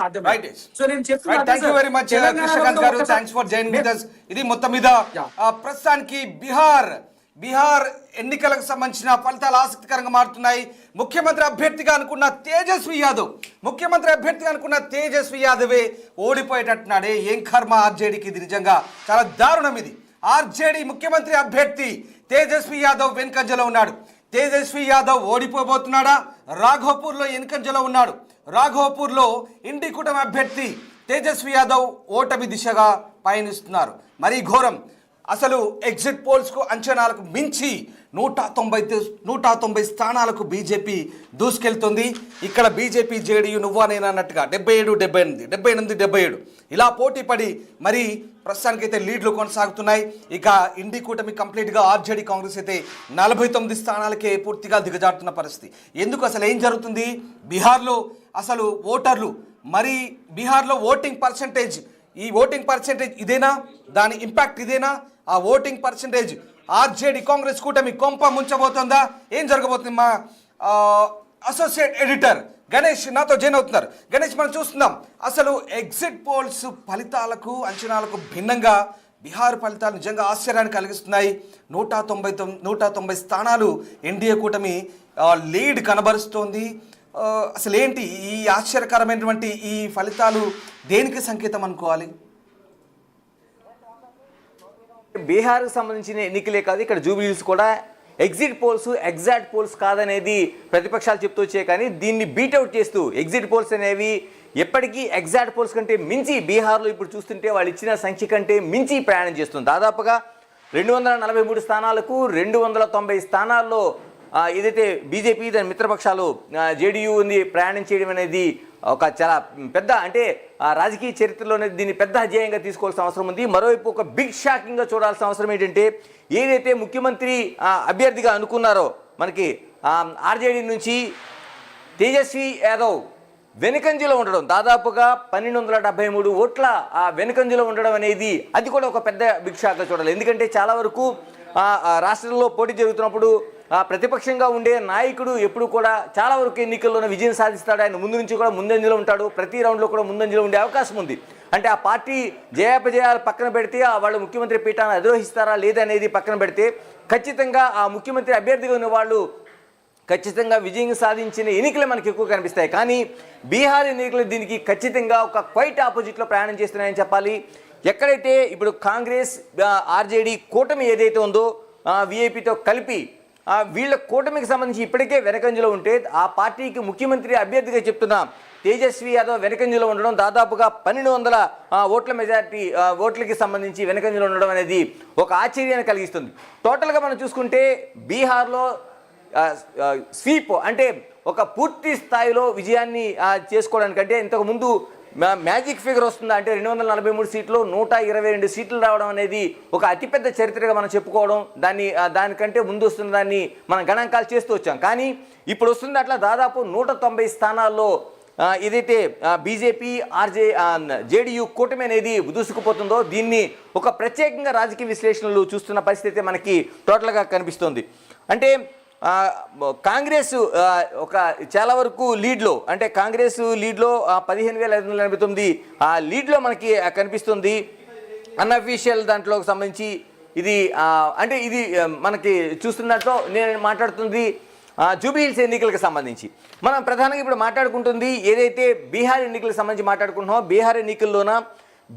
సాధ్యమే. సో నేను చెప్తున్నా thank you very much Krishnakant గారు, thanks for joining with us. ఇది మొత్తం మీద ప్రస్తుతానికి బీహార్ ఎన్నికలకు సంబంధించిన ఫలితాలు ఆసక్తికరంగా మారుతున్నాయి. ముఖ్యమంత్రి అభ్యర్థిగా అనుకున్న తేజస్వి యాదవే ఓడిపోయేటట్టున్నాడే. ఏం కర్మ ఆర్జేడీకి, ఇది నిజంగా చాలా దారుణం. ఇది ఆర్జేడీ ముఖ్యమంత్రి అభ్యర్థి తేజస్వి యాదవ్ వెనుకంజలో ఉన్నాడు. తేజస్వి యాదవ్ ఓడిపోబోతున్నాడా? రాఘోపూర్లో వెనుకంజలో ఉన్నాడు. రాఘోపూర్లో ఇండి కూటమి అభ్యర్థి తేజస్వి యాదవ్ ఓటమి దిశగా పయనిస్తున్నారు. మరీ ఘోరం. అసలు ఎగ్జిట్ పోల్స్కు అంచనాలకు మించి 190 స్థానాలకు బీజేపీ దూసుకెళ్తుంది. ఇక్కడ బీజేపీ జేడీయూ నువ్వా నేను అన్నట్టుగా 77 ఇలా పోటీ పడి మరి ప్రస్తుతానికైతే లీడ్లు కొనసాగుతున్నాయి. ఇక ఇండి కూటమి కంప్లీట్గా ఆర్జేడీ కాంగ్రెస్ అయితే 49 స్థానాలకే పూర్తిగా దిగజారుతున్న పరిస్థితి. ఎందుకు అసలు ఏం జరుగుతుంది బీహార్లో? అసలు ఓటర్లు మరి బీహార్లో ఓటింగ్ పర్సంటేజ్ ఇదేనా? దాని ఇంపాక్ట్ ఇదేనా? ఆ ఓటింగ్ పర్సంటేజ్ ఆర్జేడీ కాంగ్రెస్ కూటమి కొంప ముంచబోతుందా? ఏం జరగబోతుంది? మా అసోసియేట్ ఎడిటర్ గణేష్ నాతో జాయిన్ అవుతున్నారు. గణేష్, మనం చూస్తున్నాం అసలు ఎగ్జిట్ పోల్స్ ఫలితాలకు అంచనాలకు భిన్నంగా బీహార్ ఫలితాలు నిజంగా ఆశ్చర్యాన్ని కలిగిస్తున్నాయి. 190 స్థానాలు ఎన్డీఏ కూటమి లీడ్ కనబరుస్తోంది. అసలు ఏంటి ఈ ఆశ్చర్యకరమైనటువంటి ఈ ఫలితాలు? దేనికి సంకేతం అనుకోవాలి? బీహార్కు సంబంధించిన ఎన్నికలే కాదు, ఇక్కడ జూబ్లీహిల్స్ కూడా ఎగ్జిట్ పోల్స్ ఎగ్జాక్ట్ పోల్స్ కాదనేది ప్రతిపక్షాలు చెప్తూ వచ్చాయి. కానీ దీన్ని బీట్అవుట్ చేస్తూ ఎగ్జిట్ పోల్స్ అనేవి ఎప్పటికీ ఎగ్జాక్ట్ పోల్స్ కంటే మించి బీహార్లో ఇప్పుడు చూస్తుంటే వాళ్ళు ఇచ్చిన సంఖ్య కంటే మించి ప్రయాణం చేస్తుంది. దాదాపుగా 243 స్థానాలకు 290 స్థానాల్లో ఏదైతే బీజేపీ దాని మిత్రపక్షాలు జేడీయూని ప్రయాణం చేయడం అనేది ఒక చాలా పెద్ద, అంటే రాజకీయ చరిత్రలోనే దీన్ని పెద్ద అధ్యాయంగా తీసుకోవాల్సిన అవసరం ఉంది. మరోవైపు ఒక బిగ్ షాకింగ్గా చూడాల్సిన అవసరం ఏంటంటే, ఏదైతే ముఖ్యమంత్రి అభ్యర్థిగా అనుకున్నారో మనకి ఆర్జేడీ నుంచి తేజస్వి యాదవ్ వెనుకంజలో ఉండడం, దాదాపుగా 1273 ఓట్ల వెనుకంజలో ఉండడం అనేది అది కూడా ఒక పెద్ద బిగ్ షాక్గా చూడాలి. ఎందుకంటే చాలా వరకు రాష్ట్రంలో పోటీ జరుగుతున్నప్పుడు ప్రతిపక్షంగా ఉండే నాయకుడు ఎప్పుడు కూడా చాలా వరకు ఎన్నికల్లోనే విజయం సాధిస్తాడు. ఆయన ముందు నుంచి కూడా ముందంజలో ఉంటాడు. ప్రతి రౌండ్లో కూడా ముందంజలో ఉండే అవకాశం ఉంది. అంటే ఆ పార్టీ జయాపజయాలు పక్కన పెడితే వాళ్ళు ముఖ్యమంత్రి పీఠాన్ని అధిరోహిస్తారా లేదనేది పక్కన పెడితే ఖచ్చితంగా ఆ ముఖ్యమంత్రి అభ్యర్థిగా ఉన్న వాళ్ళు ఖచ్చితంగా విజయం సాధించిన ఎన్నికలే మనకి ఎక్కువ కనిపిస్తాయి. కానీ బీహార్ ఎన్నికలు దీనికి ఖచ్చితంగా ఒక క్వైట్ ఆపోజిట్లో ప్రయాణం చేస్తున్నాయని చెప్పాలి. ఎక్కడైతే ఇప్పుడు కాంగ్రెస్ ఆర్జేడీ కూటమి ఏదైతే ఉందో వీఐపీతో కలిపి వీళ్ళ కూటమికి సంబంధించి ఇప్పటికే వెనకంజలో ఉంటే ఆ పార్టీకి ముఖ్యమంత్రి అభ్యర్థిగా చెప్తున్నాం తేజస్వి యాదవ్ వెనకంజలో ఉండడం, దాదాపుగా 1200 ఓట్ల మెజారిటీ ఓట్లకి సంబంధించి వెనకంజలో ఉండడం అనేది ఒక ఆశ్చర్యాన్ని కలిగిస్తుంది. టోటల్గా మనం చూసుకుంటే బీహార్లో స్వీప్ అంటే ఒక పూర్తి స్థాయిలో విజయాన్ని చేసుకోవడానికంటే ఇంతకుముందు మ్యాజిక్ ఫిగర్ వస్తుందా అంటే 243 సీట్లు 122 సీట్లు రావడం అనేది ఒక అతిపెద్ద చరిత్రగా మనం చెప్పుకోవడం, దానికంటే ముందు వస్తున్న దాన్ని మనం గణాంకాలు చేస్తూ వచ్చాం. కానీ ఇప్పుడు వస్తుంది అట్లా దాదాపు 190 స్థానాల్లో ఏదైతే బీజేపీ జేడీయూ కూటమి అనేది దూసుకుపోతుందో దీన్ని ఒక ప్రత్యేకంగా రాజకీయ విశ్లేషణలు చూస్తున్న పరిస్థితి మనకి టోటల్గా కనిపిస్తుంది. అంటే కాంగ్రెస్ ఒక చాలా వరకు లీడ్లో, అంటే కాంగ్రెస్ లీడ్లో 15,589 లీడ్లో మనకి కనిపిస్తుంది. అన్అఫీషియల్ దాంట్లోకి సంబంధించి ఇది అంటే ఇది మనకి చూస్తున్నట్లు నేను మాట్లాడుతుంది జూబ్లీహిల్స్ ఎన్నికలకు సంబంధించి. మనం ప్రధానంగా ఇప్పుడు మాట్లాడుకుంటుంది ఏదైతే బీహార్ ఎన్నికలకు సంబంధించి మాట్లాడుకుంటున్నామో, బీహార్ ఎన్నికల్లోన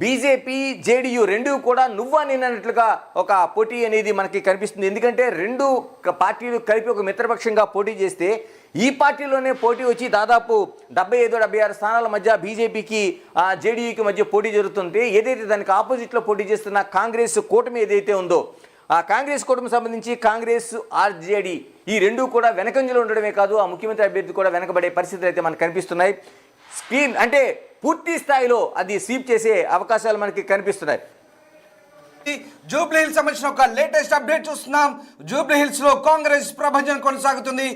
బీజేపీ జేడీయూ రెండు కూడా నువ్వా నేనన్నట్లుగా ఒక పోటీ అనేది మనకి కనిపిస్తుంది. ఎందుకంటే రెండు పార్టీలు కలిపి ఒక మిత్రపక్షంగా పోటీ చేస్తే ఈ పార్టీలోనే పోటీ వచ్చి దాదాపు 75-76 స్థానాల మధ్య బీజేపీకి జేడీయూకి మధ్య పోటీ జరుగుతుంది. ఏదైతే దానికి ఆపోజిట్లో పోటీ చేస్తున్న కాంగ్రెస్ కూటమి ఏదైతే ఉందో ఆ కాంగ్రెస్ కూటమి సంబంధించి కాంగ్రెస్ ఆర్జేడీ ఈ రెండు కూడా వెనకంజలో ఉండడమే కాదు, ఆ ముఖ్యమంత్రి అభ్యర్థి కూడా వెనకబడే పరిస్థితులు అయితే మనకు కనిపిస్తున్నాయి. స్క్రీన్ అంటే పూర్తి స్థాయిలో అది స్వీప్ చేసే అవకాశాలు మనకి కనిపిస్తున్నాయి. జూబ్లీహిల్స్ సంబంధించిన ఒక లేటెస్ట్ అప్డేట్ చూస్తున్నాం. జూబ్లీహిల్స్ లో కాంగ్రెస్ ప్రభంజనం కొనసాగుతుంది.